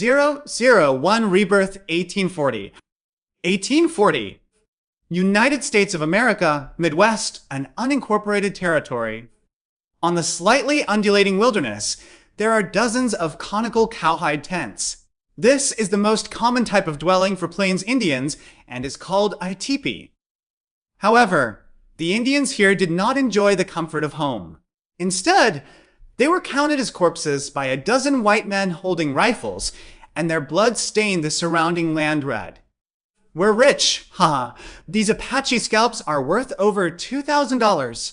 001 Rebirth 1840. 1840. United States of America, Midwest, an unincorporated territory. On the slightly undulating wilderness, there are dozens of conical cowhide tents. This is the most common type of dwelling for Plains Indians and is called a teepee. However, the Indians here did not enjoy the comfort of home. Instead, they were counted as corpses by a dozen white men holding rifles, and their blood stained the surrounding land red. We're rich, haha. These Apache scalps are worth over $2,000.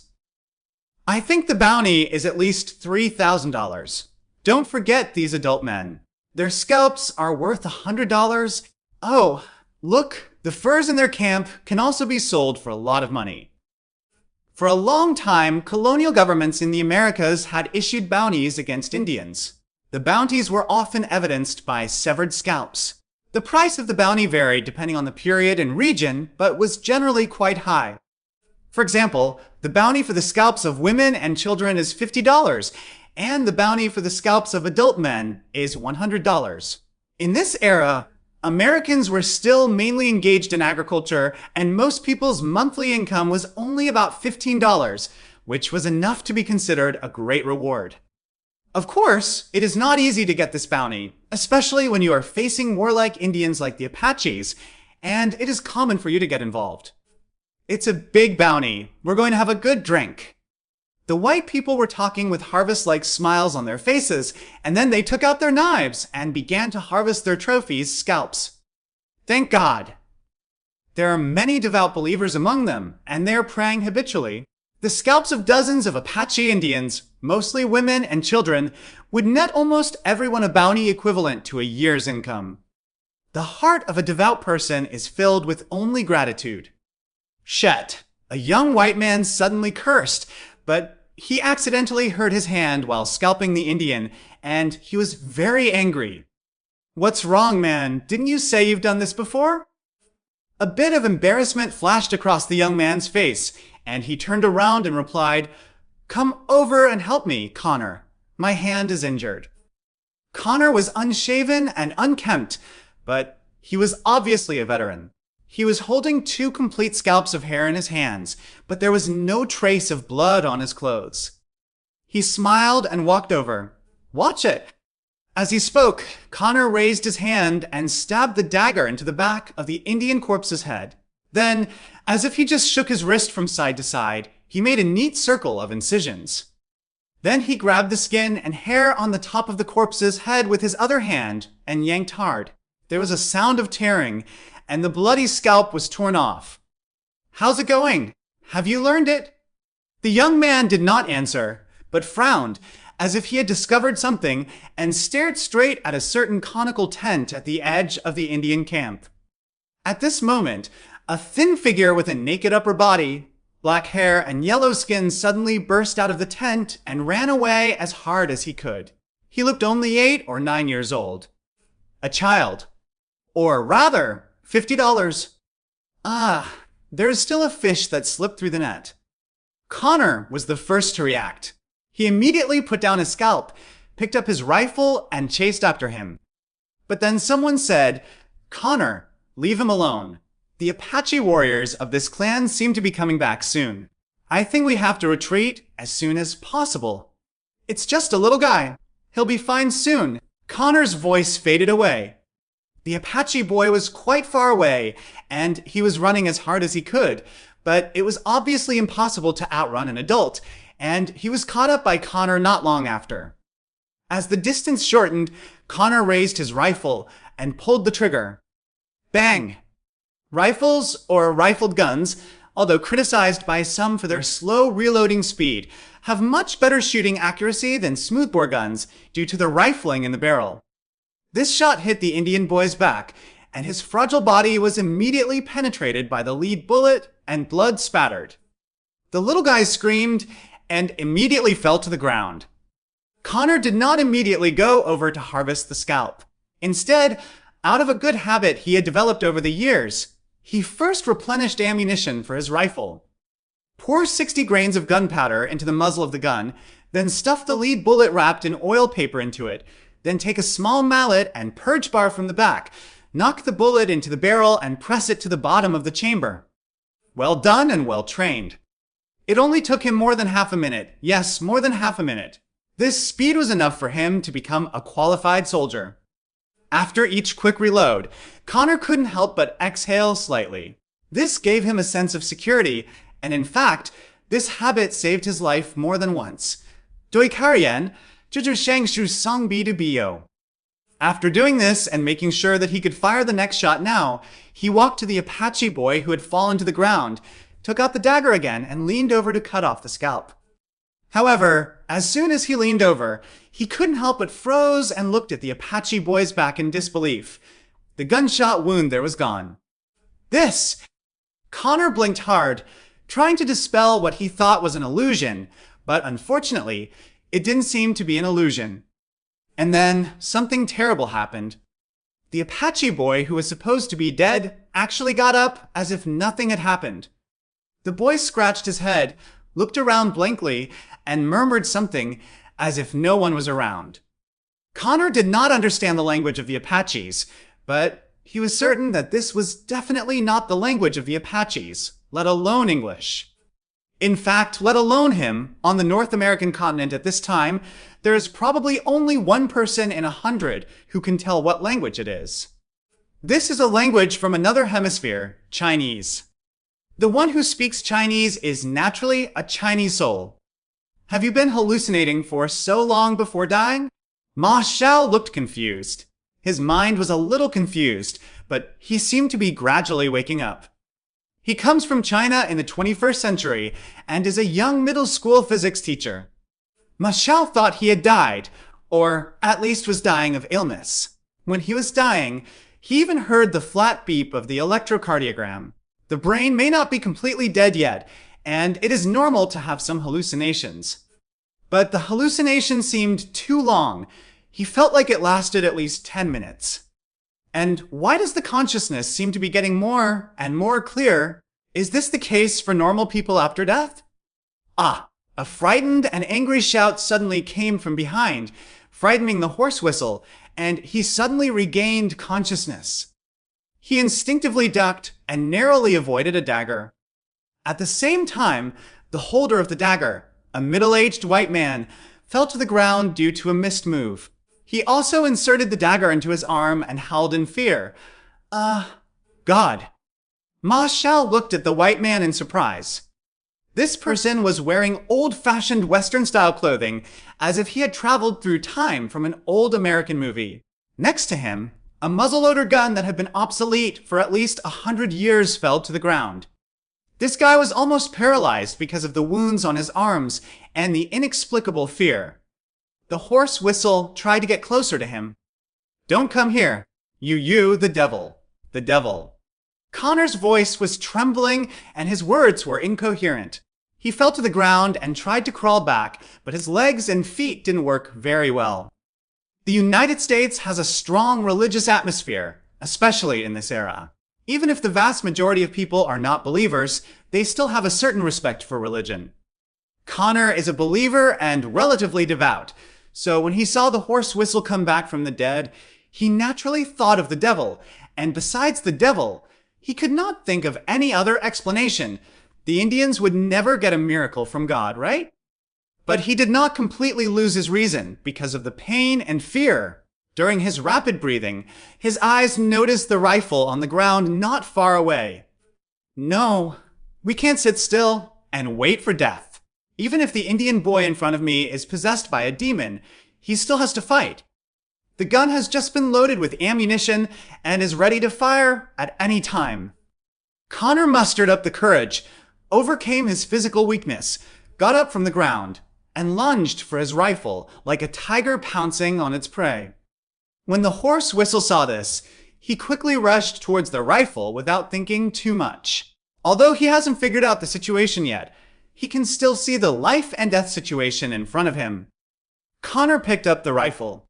I think the bounty is at least $3,000. Don't forget these adult men. Their scalps are worth $100. Oh, look, the furs in their camp can also be sold for a lot of money. For a long time, colonial governments in the Americas had issued bounties against Indians. The bounties were often evidenced by severed scalps. The price of the bounty varied depending on the period and region, but was generally quite high. For example, the bounty for the scalps of women and children is $50, and the bounty for the scalps of adult men is $100. In this era, Americans were still mainly engaged in agriculture, and most people's monthly income was only about $15, which was enough to be considered a great reward. Of course, it is not easy to get this bounty, especially when you are facing warlike Indians like the Apaches, and it is common for you to get involved. It's a big bounty. We're going to have a good drink. The white people were talking with harvest-like smiles on their faces, and then they took out their knives and began to harvest their trophies' scalps. Thank God. There are many devout believers among them, and they are praying habitually. The scalps of dozens of Apache Indians, mostly women and children, would net almost everyone a bounty equivalent to a year's income. The heart of a devout person is filled with only gratitude. Shet, a young white man, suddenly cursed, but he accidentally hurt his hand while scalping the Indian, and he was very angry. What's wrong, man? Didn't you say you've done this before? A bit of embarrassment flashed across the young man's face, and he turned around and replied, "Come over and help me, Connor. My hand is injured." Connor was unshaven and unkempt, but he was obviously a veteran. He was holding 2 complete scalps of hair in his hands, but there was no trace of blood on his clothes. He smiled and walked over. "Watch it." As he spoke, Connor raised his hand and stabbed the dagger into the back of the Indian corpse's head. Then, as if he just shook his wrist from side to side, he made a neat circle of incisions. Then he grabbed the skin and hair on the top of the corpse's head with his other hand and yanked hard. There was a sound of tearing, and the bloody scalp was torn off. "How's it going? Have you learned it?" The young man did not answer, but frowned, as if he had discovered something, and stared straight at a certain conical tent at the edge of the Indian camp. At this moment, a thin figure with a naked upper body, black hair, and yellow skin suddenly burst out of the tent and ran away as hard as he could. He looked only 8 or 9 years old. A child. Or rather, $50. Ah, there is still a fish that slipped through the net. Connor was the first to react. He immediately put down his scalp, picked up his rifle, and chased after him. But then someone said, "Connor, leave him alone. The Apache warriors of this clan seem to be coming back soon. I think we have to retreat as soon as possible. It's just a little guy. He'll be fine soon." Connor's voice faded away. The Apache boy was quite far away, and he was running as hard as he could, but it was obviously impossible to outrun an adult, and he was caught up by Connor not long after. As the distance shortened, Connor raised his rifle and pulled the trigger. Bang! Rifles, or rifled guns, although criticized by some for their slow reloading speed, have much better shooting accuracy than smoothbore guns due to the rifling in the barrel. This shot hit the Indian boy's back, and his fragile body was immediately penetrated by the lead bullet and blood spattered. The little guy screamed and immediately fell to the ground. Connor did not immediately go over to harvest the scalp. Instead, out of a good habit he had developed over the years, he first replenished ammunition for his rifle. Pour 60 grains of gunpowder into the muzzle of the gun, then stuff the lead bullet wrapped in oil paper into it, Then take a small mallet and purge bar from the back. Knock the bullet into the barrel and press it to the bottom of the chamber. Well done and well trained. It only took him more than half a minute. Yes, more than half a minute. This speed was enough for him to become a qualified soldier. After each quick reload, Connor couldn't help but exhale slightly. This gave him a sense of security, and in fact, this habit saved his life more than once. 对他而言，这就像是上臂的必要. After doing this and making sure that he could fire the next shot now, he walked to the Apache boy who had fallen to the ground, took out the dagger again, and leaned over to cut off the scalp. However, as soon as he leaned over, he couldn't help but froze and looked at the Apache boy's back in disbelief. The gunshot wound there was gone. This! Connor blinked hard, trying to dispel what he thought was an illusion, but unfortunately, it didn't seem to be an illusion. And then, something terrible happened. The Apache boy, who was supposed to be dead, actually got up as if nothing had happened. The boy scratched his head, looked around blankly, and murmured something as if no one was around. Connor did not understand the language of the Apaches, but he was certain that this was definitely not the language of the Apaches, let alone English. In fact, let alone him, on the North American continent at this time, there is probably only one person in 100 who can tell what language it is. This is a language from another hemisphere, Chinese. The one who speaks Chinese is naturally a Chinese soul. Have you been hallucinating for so long before dying? Ma Xiao looked confused. His mind was a little confused, but he seemed to be gradually waking up. He comes from China in the 21st century and is a young middle school physics teacher. Ma Xiao thought he had died, or at least was dying of illness. When he was dying, he even heard the flat beep of the electrocardiogram. The brain may not be completely dead yet, and it is normal to have some hallucinations. But the hallucination seemed too long. He felt like it lasted at least 10 minutes. And why does the consciousness seem to be getting more and more clear? Is this the case for normal people after death? Ah, a frightened and angry shout suddenly came from behind, frightening the horse whistle, and he suddenly regained consciousness. He instinctively ducked and narrowly avoided a dagger. At the same time, the holder of the dagger, a middle-aged white man, fell to the ground due to a missed move. He also inserted the dagger into his arm and howled in fear. God. Ma Xiao looked at the white man in surprise. This person was wearing old-fashioned Western-style clothing, as if he had traveled through time from an old American movie. Next to him, a muzzleloader gun that had been obsolete for at least 100 years fell to the ground. This guy was almost paralyzed because of the wounds on his arms and the inexplicable fear. The horse whistle tried to get closer to him. Don't come here. You, the devil. The devil. Connor's voice was trembling and his words were incoherent. He fell to the ground and tried to crawl back, but his legs and feet didn't work very well. The United States has a strong religious atmosphere, especially in this era. Even if the vast majority of people are not believers, they still have a certain respect for religion. Connor is a believer and relatively devout, so when he saw the horse whistle come back from the dead, he naturally thought of the devil, and besides the devil, he could not think of any other explanation. The Indians would never get a miracle from God, right? But he did not completely lose his reason because of the pain and fear. During his rapid breathing, his eyes noticed the rifle on the ground not far away. No, we can't sit still and wait for death. Even if the Indian boy in front of me is possessed by a demon, he still has to fight. The gun has just been loaded with ammunition and is ready to fire at any time. Connor mustered up the courage, overcame his physical weakness, got up from the ground, and lunged for his rifle like a tiger pouncing on its prey. When the horse whistle saw this, he quickly rushed towards the rifle without thinking too much. Although he hasn't figured out the situation yet, he can still see the life and death situation in front of him. Connor picked up the rifle.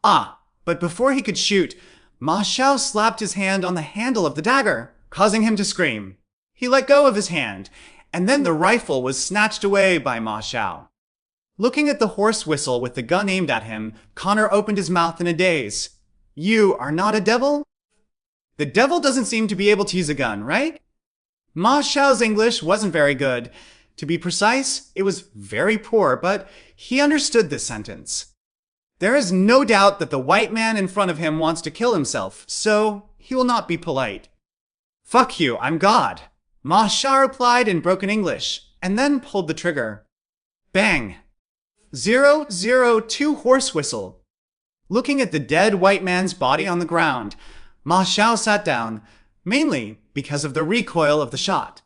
But before he could shoot, Ma Xiao slapped his hand on the handle of the dagger, causing him to scream. He let go of his hand, and then the rifle was snatched away by Ma Xiao. Looking at the horse whistle with the gun aimed at him, Connor opened his mouth in a daze. You are not a devil? The devil doesn't seem to be able to use a gun, right? Ma Xiao's English wasn't very good. To be precise, it was very poor, but he understood this sentence. There is no doubt that the white man in front of him wants to kill himself, so he will not be polite. Fuck you, I'm God, Ma Xiao replied in broken English, and then pulled the trigger. Bang! 002 horse whistle. Looking at the dead white man's body on the ground, Ma Xiao sat down, mainly because of the recoil of the shot.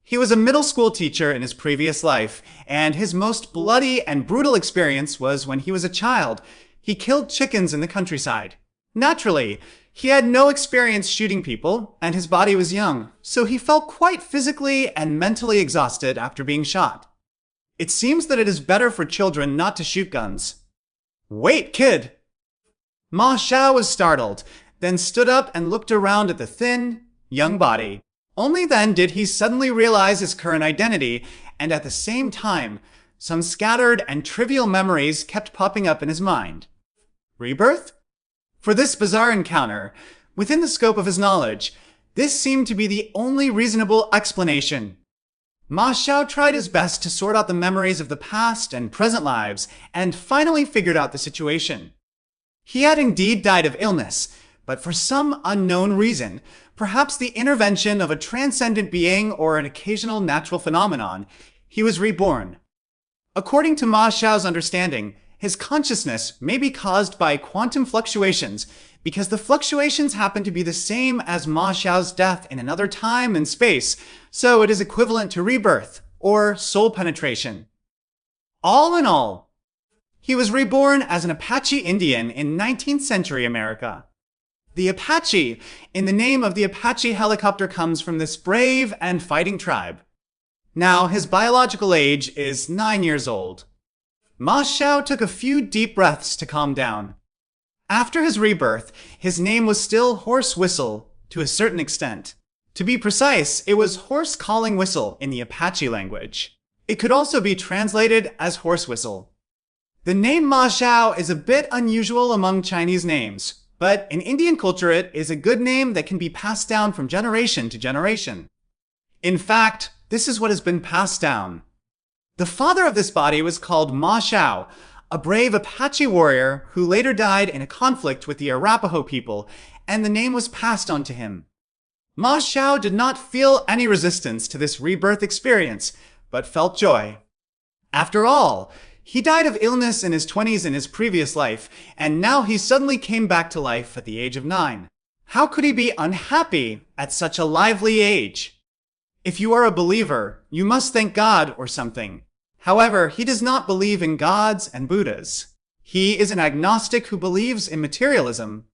He was a middle school teacher in his previous life, and his most bloody and brutal experience was when he was a child. He killed chickens in the countryside. Naturally, he had no experience shooting people, and his body was young, so he felt quite physically and mentally exhausted after being shot. It seems that it is better for children not to shoot guns. Wait, kid! Ma Xiao was startled, then stood up and looked around at the thin, young body. Only then did he suddenly realize his current identity, and at the same time, some scattered and trivial memories kept popping up in his mind. Rebirth? For this bizarre encounter, within the scope of his knowledge, this seemed to be the only reasonable explanation. Ma Xiao tried his best to sort out the memories of the past and present lives, and finally figured out the situation. He had indeed died of illness, but for some unknown reason, perhaps the intervention of a transcendent being or an occasional natural phenomenon, he was reborn. According to Ma Xiao's understanding, his consciousness may be caused by quantum fluctuations because the fluctuations happen to be the same as Ma Xiao's death in another time and space, so it is equivalent to rebirth or soul penetration. All in all, he was reborn as an Apache Indian in 19th century America. The Apache, in the name of the Apache helicopter, comes from this brave and fighting tribe. Now, his biological age is 9 years old. Ma Xiao took a few deep breaths to calm down. After his rebirth, his name was still Horse Whistle, to a certain extent. To be precise, it was Horse Calling Whistle in the Apache language. It could also be translated as Horse Whistle. The name Ma Xiao is a bit unusual among Chinese names, but in Indian culture it is a good name that can be passed down from generation to generation. In fact, this is what has been passed down. The father of this body was called Ma Xiao, a brave Apache warrior who later died in a conflict with the Arapaho people, and the name was passed on to him. Ma Xiao did not feel any resistance to this rebirth experience, but felt joy. After all, he died of illness in his 20s in his previous life, and now he suddenly came back to life at the age of 9. How could he be unhappy at such a lively age? If you are a believer, you must thank God or something. However, he does not believe in gods and Buddhas. He is an agnostic who believes in materialism.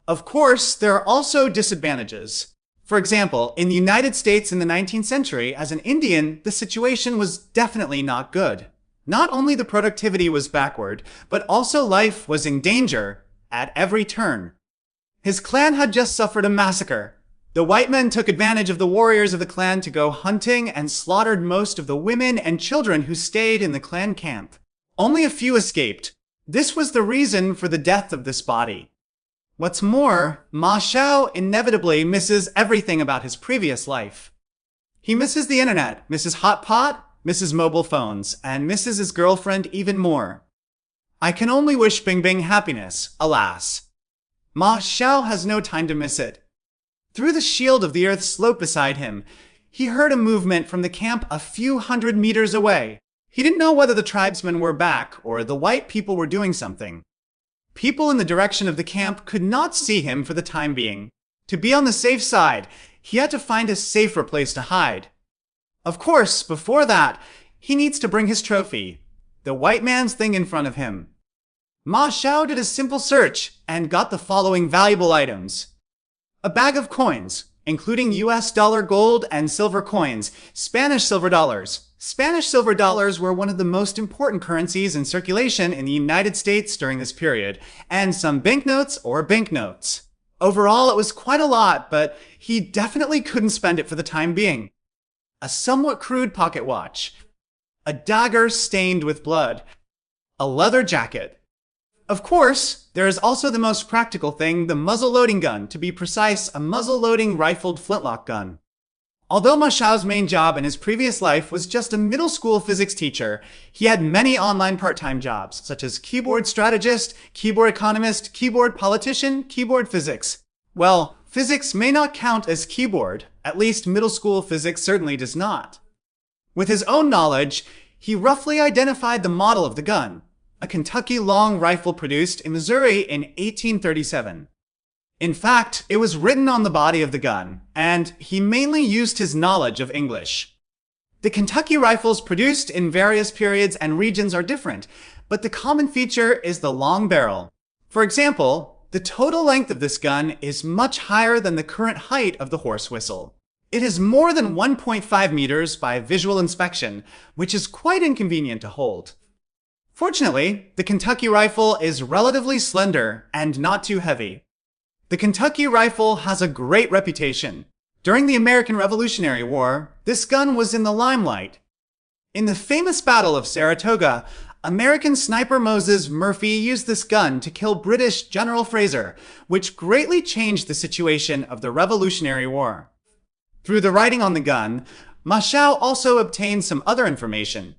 Of course, there are also disadvantages. For example, in the United States in the 19th century, as an Indian, the situation was definitely not good. Not only the productivity was backward, but also life was in danger at every turn. His clan had just suffered a massacre. The white men took advantage of the warriors of the clan to go hunting and slaughtered most of the women and children who stayed in the clan camp. Only a few escaped. This was the reason for the death of this body. What's more, Ma Xiao inevitably misses everything about his previous life. He misses the internet, misses hot pot, misses mobile phones, and misses his girlfriend even more. I can only wish Bing Bing happiness, alas. Ma Xiao has no time to miss it. Through the shield of the earth slope beside him, he heard a movement from the camp a few hundred meters away. He didn't know whether the tribesmen were back or the white people were doing something. People in the direction of the camp could not see him for the time being. To be on the safe side, he had to find a safer place to hide. Of course, before that, he needs to bring his trophy, the white man's thing in front of him. Ma Xiao did a simple search and got the following valuable items. A bag of coins, including US dollar gold and silver coins, Spanish silver dollars. Spanish silver dollars were one of the most important currencies in circulation in the United States during this period, and some banknotes or banknotes. Overall, it was quite a lot, but he definitely couldn't spend it for the time being. A somewhat crude pocket watch. a dagger stained with blood, a leather jacket. Of course, there is also the most practical thing, the muzzle-loading gun, to be precise, a muzzle-loading rifled flintlock gun. Although Ma Xiao's main job in his previous life was just a middle school physics teacher, he had many online part-time jobs, such as keyboard strategist, keyboard economist, keyboard politician, keyboard physics. Well, physics may not count as keyboard, at least middle school physics certainly does not. With his own knowledge, he roughly identified the model of the gun, a Kentucky long rifle produced in Missouri in 1837. In fact, it was written on the body of the gun, and he mainly used his knowledge of English. The Kentucky rifles produced in various periods and regions are different, but the common feature is the long barrel. For example, the total length of this gun is much higher than the current height of the horse whistle. It is more than 1.5 meters by visual inspection, which is quite inconvenient to hold. Fortunately, the Kentucky rifle is relatively slender and not too heavy. The Kentucky rifle has a great reputation. During the American Revolutionary War, this gun was in the limelight. In the famous Battle of Saratoga, American sniper Moses Murphy used this gun to kill British General Fraser, which greatly changed the situation of the Revolutionary War. Through the writing on the gun, Ma Xiao also obtained some other information.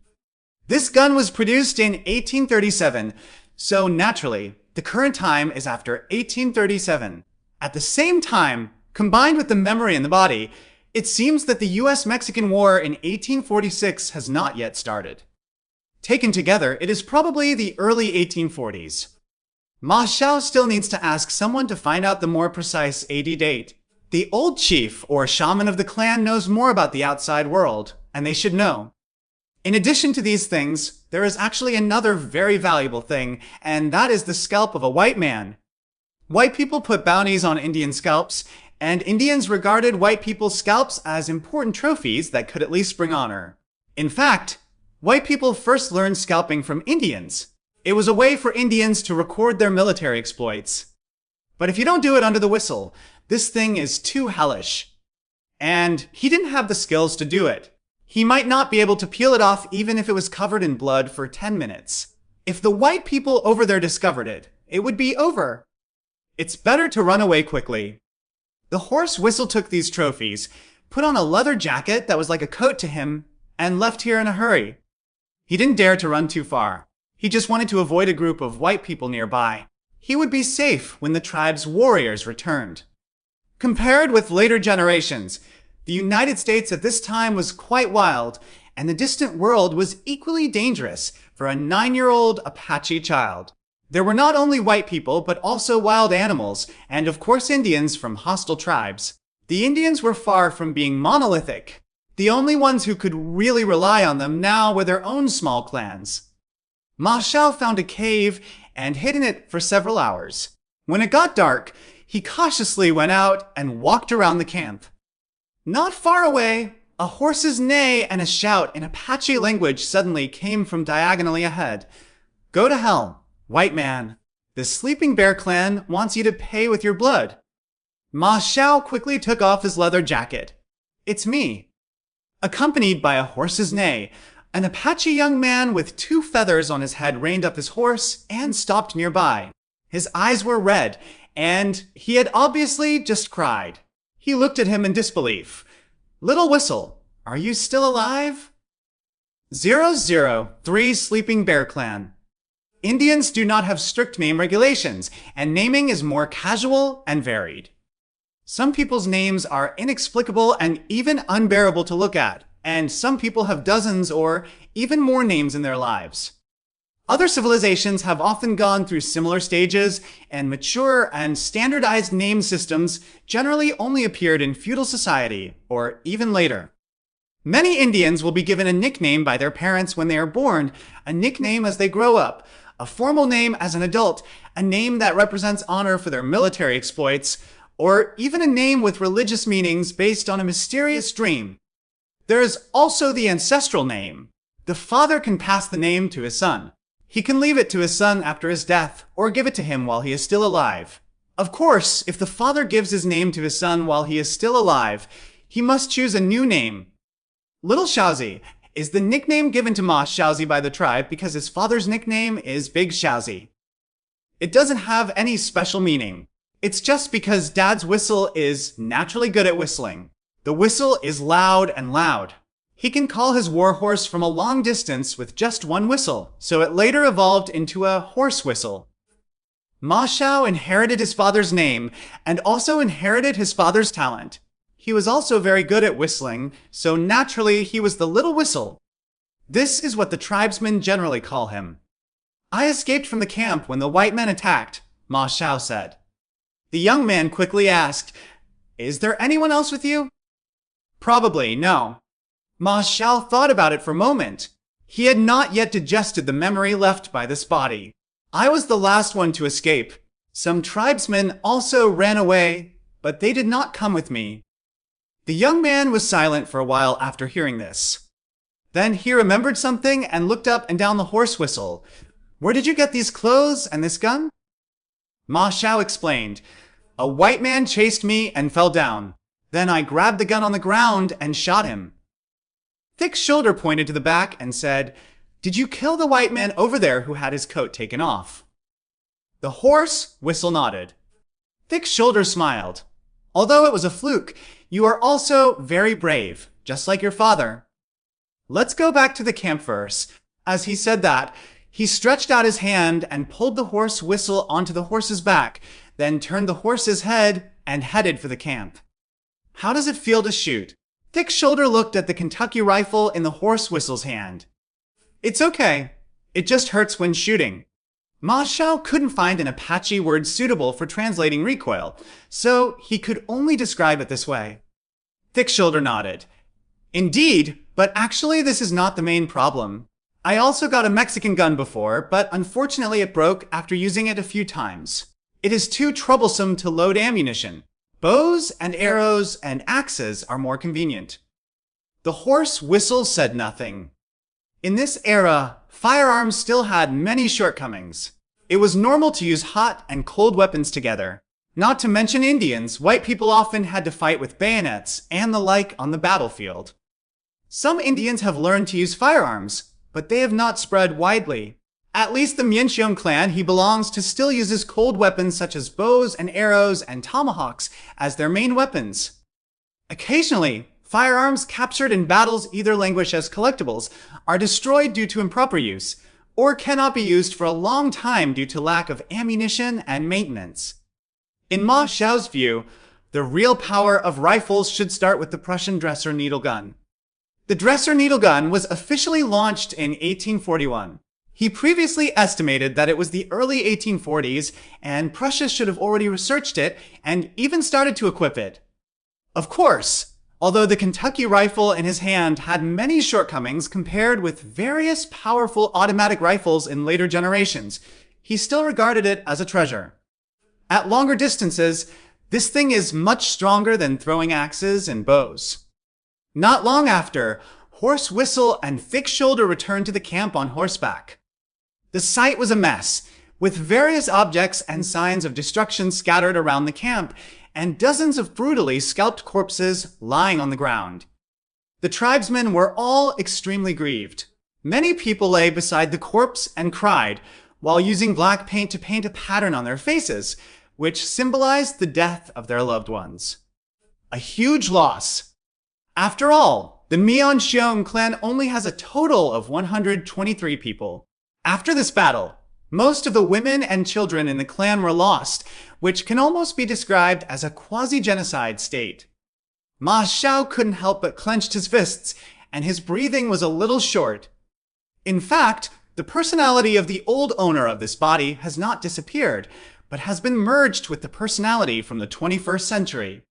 This gun was produced in 1837, so naturally, the current time is after 1837. At the same time, combined with the memory in the body, it seems that the US-Mexican War in 1846 has not yet started. Taken together, it is probably the early 1840s. Ma Xiao still needs to ask someone to find out the more precise AD date. The old chief or shaman of the clan knows more about the outside world, and they should know. In addition to these things, there is actually another very valuable thing, and that is the scalp of a white man. White people put bounties on Indian scalps, and Indians regarded white people's scalps as important trophies that could at least bring honor. In fact, white people first learned scalping from Indians. It was a way for Indians to record their military exploits. But if you don't do it under the whistle, this thing is too hellish. And he didn't have the skills to do it. He might not be able to peel it off even if it was covered in blood for 10 minutes. If the white people over there discovered it, it would be over. It's better to run away quickly. The horse whistle took these trophies, put on a leather jacket that was like a coat to him, and left here in a hurry. He didn't dare to run too far. He just wanted to avoid a group of white people nearby. He would be safe when the tribe's warriors returned. Compared with later generations, the United States at this time was quite wild, and the distant world was equally dangerous for a 9-year-old Apache child. There were not only white people, but also wild animals, and of course Indians from hostile tribes. The Indians were far from being monolithic. The only ones who could really rely on them now were their own small clans. Ma Xiao found a cave and hid in it for several hours. When it got dark, he cautiously went out and walked around the camp. Not far away, a horse's neigh and a shout in Apache language suddenly came from diagonally ahead. Go to hell, white man. The Sleeping Bear clan wants you to pay with your blood. Ma Xiao quickly took off his leather jacket. It's me. Accompanied by a horse's neigh, an Apache young man with 2 feathers on his head reined up his horse and stopped nearby. His eyes were red, and he had obviously just cried. He looked at him in disbelief. Little Whistle, are you still alive? 003 Sleeping Bear Clan. Indians do not have strict name regulations, and naming is more casual and varied. Some people's names are inexplicable and even unbearable to look at, and some people have dozens or even more names in their lives. Other civilizations have often gone through similar stages, and mature and standardized name systems generally only appeared in feudal society, or even later. Many Indians will be given a nickname by their parents when they are born, a nickname as they grow up, a formal name as an adult, a name that represents honor for their military exploits, or even a name with religious meanings based on a mysterious dream. There is also the ancestral name. The father can pass the name to his son. He can leave it to his son after his death, or give it to him while he is still alive. Of course, if the father gives his name to his son while he is still alive, he must choose a new name. Little Shaozi, is the nickname given to Ma Xiaozi by the tribe because his father's nickname is Big Xiaozi. It doesn't have any special meaning. It's just because Dad's whistle is naturally good at whistling. The whistle is loud and loud. He can call his warhorse from a long distance with just one whistle, so it later evolved into a horse whistle. Ma Xiao inherited his father's name and also inherited his father's talent. He was also very good at whistling, so naturally he was the little whistle. This is what the tribesmen generally call him. I escaped from the camp when the white men attacked, Ma Xiao said. The young man quickly asked, "Is there anyone else with you?" "Probably, no." Ma Xiao thought about it for a moment. He had not yet digested the memory left by this body. "I was the last one to escape. Some tribesmen also ran away, but they did not come with me." The young man was silent for a while after hearing this. Then he remembered something and looked up and down the horse whistle. "Where did you get these clothes and this gun?" Ma Xiao explained, "A white man chased me and fell down. Then I grabbed the gun on the ground and shot him." Thick Shoulder pointed to the back and said, "Did you kill the white man over there who had his coat taken off?" The horse whistle nodded. Thick Shoulder smiled. "Although it was a fluke, you are also very brave, just like your father." "Let's go back to the camp first." As he said that, he stretched out his hand and pulled the horse whistle onto the horse's back, then turned the horse's head and headed for the camp. "How does it feel to shoot?" Thick Shoulder looked at the Kentucky rifle in the horse whistle's hand. "It's okay. It just hurts when shooting." Ma Xiao couldn't find an Apache word suitable for translating recoil, so he could only describe it this way. Thick Shoulder nodded. "Indeed, but actually this is not the main problem. I also got a Mexican gun before, but unfortunately it broke after using it a few times. It is too troublesome to load ammunition. Bows and arrows and axes are more convenient." The horse whistle said nothing. In this era, firearms still had many shortcomings. It was normal to use hot and cold weapons together. Not to mention Indians, white people often had to fight with bayonets and the like on the battlefield. Some Indians have learned to use firearms, but they have not spread widely. At least the Mienxiong clan he belongs to still uses cold weapons such as bows and arrows and tomahawks as their main weapons. Occasionally, firearms captured in battles either languish as collectibles, are destroyed due to improper use, or cannot be used for a long time due to lack of ammunition and maintenance. In Ma Xiao's view, the real power of rifles should start with the Prussian Dresser needle gun. The Dresser needle gun was officially launched in 1841. He previously estimated that it was the early 1840s, and Prussia should have already researched it and even started to equip it. Of course, although the Kentucky rifle in his hand had many shortcomings compared with various powerful automatic rifles in later generations, he still regarded it as a treasure. At longer distances, this thing is much stronger than throwing axes and bows. Not long after, Horse Whistle and Thick Shoulder returned to the camp on horseback. The site was a mess, with various objects and signs of destruction scattered around the camp, and dozens of brutally scalped corpses lying on the ground. The tribesmen were all extremely grieved. Many people lay beside the corpse and cried, while using black paint to paint a pattern on their faces, which symbolized the death of their loved ones. A huge loss. After all, the Mienxiong clan only has a total of 123 people. After this battle, most of the women and children in the clan were lost, which can almost be described as a quasi-genocide state. Ma Xiao couldn't help but clenched his fists, and his breathing was a little short. In fact, the personality of the old owner of this body has not disappeared, but has been merged with the personality from the 21st century.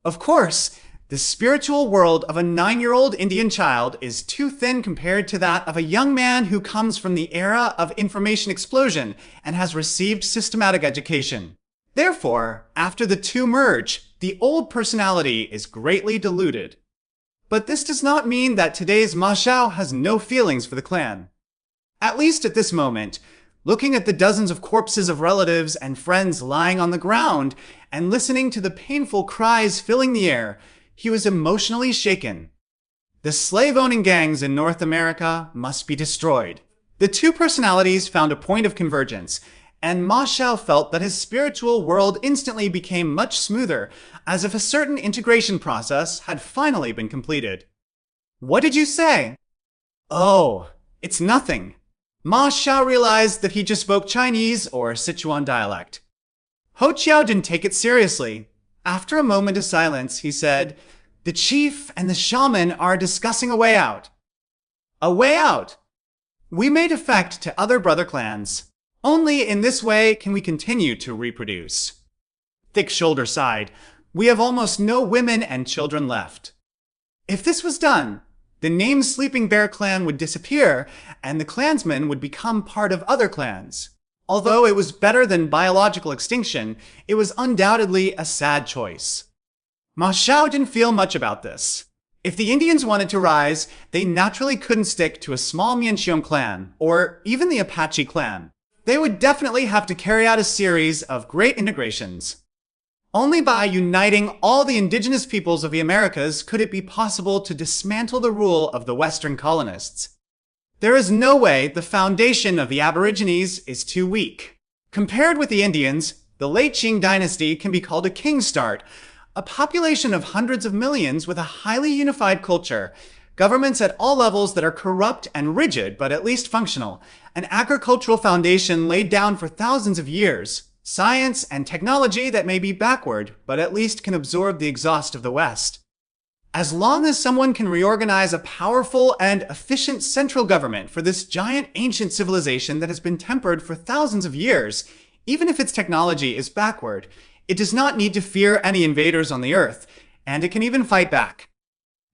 Of course, the spiritual world of a 9-year-old Indian child is too thin compared to that of a young man who comes from the era of information explosion and has received systematic education. Therefore, after the two merge, the old personality is greatly diluted. But this does not mean that today's Ma Xiao has no feelings for the clan. At least at this moment, looking at the dozens of corpses of relatives and friends lying on the ground and listening to the painful cries filling the air, he was emotionally shaken. The slave-owning gangs in North America must be destroyed. The two personalities found a point of convergence, and Ma Xiao felt that his spiritual world instantly became much smoother, as if a certain integration process had finally been completed. What did you say? Oh, it's nothing. Ma Xiao realized that he just spoke Chinese or Sichuan dialect. Ho Qiao didn't take it seriously. After a moment of silence, he said, "The chief and the shaman are discussing a way out." A way out? We may defect to other brother clans. Only in this way can we continue to reproduce. Thick Shoulder sighed. We have almost no women and children left. If this was done, the name Sleeping Bear clan would disappear, and the clansmen would become part of other clans. Although it was better than biological extinction, it was undoubtedly a sad choice. Ma Xiao didn't feel much about this. If the Indians wanted to rise, they naturally couldn't stick to a small Mianxiong clan, or even the Apache clan. They would definitely have to carry out a series of great integrations. Only by uniting all the indigenous peoples of the Americas could it be possible to dismantle the rule of the Western colonists. There is no way the foundation of the Aborigines is too weak. Compared with the Indians, the late Qing dynasty can be called a king start, a population of hundreds of millions with a highly unified culture, governments at all levels that are corrupt and rigid but at least functional, an agricultural foundation laid down for thousands of years, science and technology that may be backward but at least can absorb the exhaust of the West. As long as someone can reorganize a powerful and efficient central government for this giant ancient civilization that has been tempered for thousands of years, even if its technology is backward, it does not need to fear any invaders on the earth, and it can even fight back.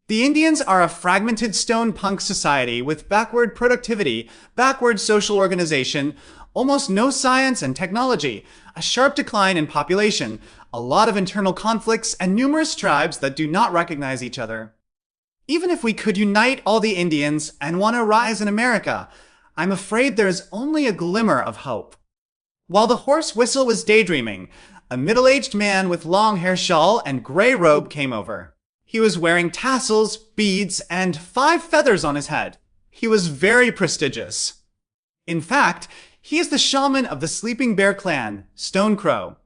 The Indians are a fragmented stone punk society with backward productivity, backward social organization, almost no science and technology, a sharp decline in population, a lot of internal conflicts, and numerous tribes that do not recognize each other. Even if we could unite all the Indians and want to rise in America, I'm afraid there is only a glimmer of hope. While the horse whistle was daydreaming, a middle-aged man with long hair shawl and gray robe came over. He was wearing tassels, beads, and 5 feathers on his head. He was very prestigious. In fact, he is the shaman of the Sleeping Bear clan, Stone Crow.